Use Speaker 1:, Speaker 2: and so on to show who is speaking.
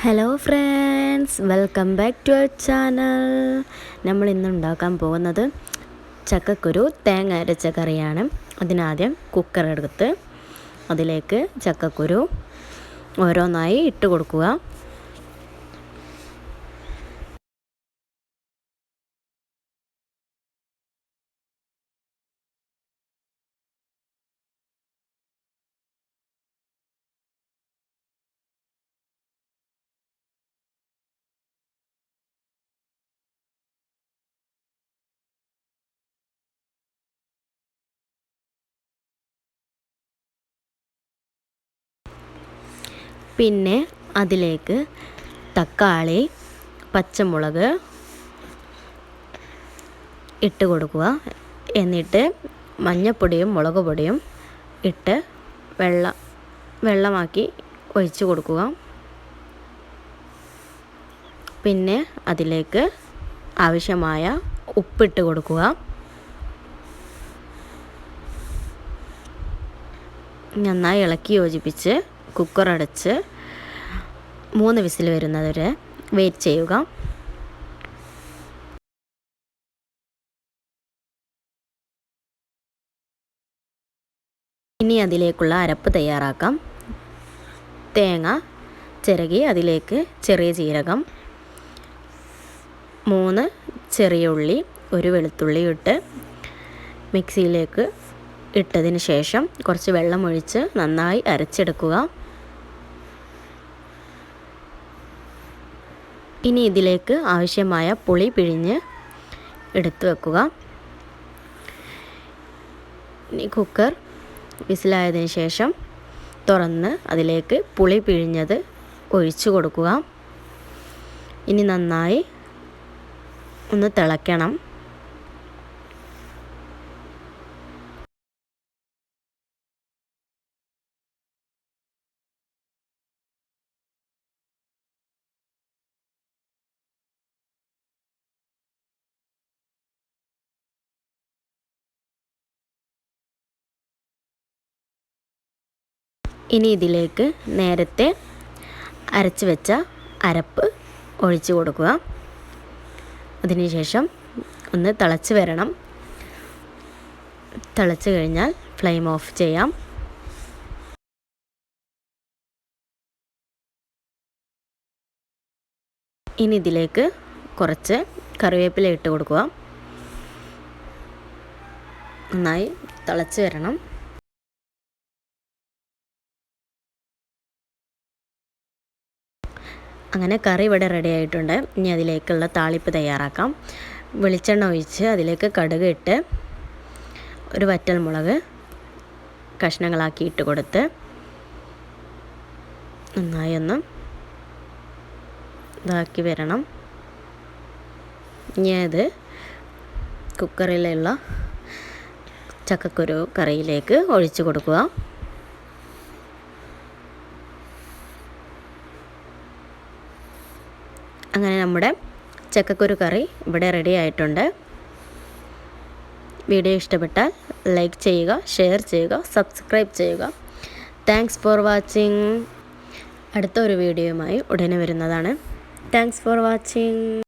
Speaker 1: Hello friends, welcome back to our channel. നമ്മൾ ഇന്ന് ഉണ്ടാക്കാൻ പോകുന്നത് ചക്കക്കുരു തേങ്ങ അരച്ച കറിയാണ്. അതിനാദ്യം കുക്കർ എടുത്ത് അതിലേക്ക് ചക്കക്കുരു ഓരോന്നായി ഇട്ട് കൊടുക്കുക. പിന്നെ അതിലേക്ക് തക്കാളി, പച്ചമുളക് ഇട്ട് കൊടുക്കുക. എന്നിട്ട് മഞ്ഞൾപ്പൊടിയും മുളക് പൊടിയും ഇട്ട് വെള്ളമാക്കി ഒഴിച്ച് കൊടുക്കുക. പിന്നെ അതിലേക്ക് ആവശ്യമായ ഉപ്പിട്ട് കൊടുക്കുക. നന്നായി ഇളക്കി യോജിപ്പിച്ച് കുക്കർ അടച്ച് 3 വിസിൽ വരുന്നതുവരെ വെയിറ്റ് ചെയ്യുക. ഇനി അതിലേക്കുള്ള അരപ്പ് തയ്യാറാക്കാം. തേങ്ങ ചിരകി അതിലേക്ക് ചെറിയ ജീരകം, 3 ചെറിയ ഉള്ളി, 1 വെളുത്തുള്ളി ഇട്ട് മിക്സിയിലേക്ക് ഇട്ടതിന് ശേഷം കുറച്ച് വെള്ളം ഒഴിച്ച് നന്നായി അരച്ചെടുക്കുക. ഇനി ഇതിലേക്ക് ആവശ്യമായ പുളി പിഴിഞ്ഞ് എടുത്തു വെക്കുക. ഇനി കുക്കർ വിസിലായതിനു ശേഷം തുറന്ന് അതിലേക്ക് പുളി പിഴിഞ്ഞത് ഒഴിച്ചു കൊടുക്കുക. ഇനി നന്നായി ഒന്ന് തിളയ്ക്കണം. ഇനി ഇതിലേക്ക് നേരത്തെ അരച്ച് വെച്ച അരപ്പ് ഒഴിച്ച് കൊടുക്കുക. അതിനുശേഷം ഒന്ന് തിളച്ച് വരണം. തിളച്ച് കഴിഞ്ഞാൽ ഫ്ലെയിം ഓഫ് ചെയ്യാം. ഇനി ഇതിലേക്ക് കുറച്ച് കറിവേപ്പില ഇട്ട് കൊടുക്കുക. നന്നായി തിളച്ച് വരണം. അങ്ങനെ കറി ഇവിടെ റെഡി ആയിട്ടുണ്ട്. ഇനി അതിലേക്കുള്ള താളിപ്പ് തയ്യാറാക്കാം. വെളിച്ചെണ്ണ ഒഴിച്ച് അതിലേക്ക് കടുക് ഇട്ട് 1 വറ്റൽമുളക് കഷ്ണങ്ങളാക്കി ഇട്ട് കൊടുത്ത് നന്നായി ഒന്ന് ഇതാക്കി വരണം. ഇനി അത് കുക്കറിലുള്ള ചക്കക്കുരു കറിയിലേക്ക് ഒഴിച്ച് കൊടുക്കുക. അങ്ങനെ നമ്മുടെ ചക്കക്കുരു കറി ഇവിടെ റെഡി ആയിട്ടുണ്ട്. വീഡിയോ ഇഷ്ടപ്പെട്ടാൽ ലൈക്ക് ചെയ്യുക, ഷെയർ ചെയ്യുക, സബ്സ്ക്രൈബ് ചെയ്യുക. Thanks for watching. അടുത്ത ഒരു വീഡിയോയുമായി ഉടനെ വരുന്നതാണ്. Thanks for watching.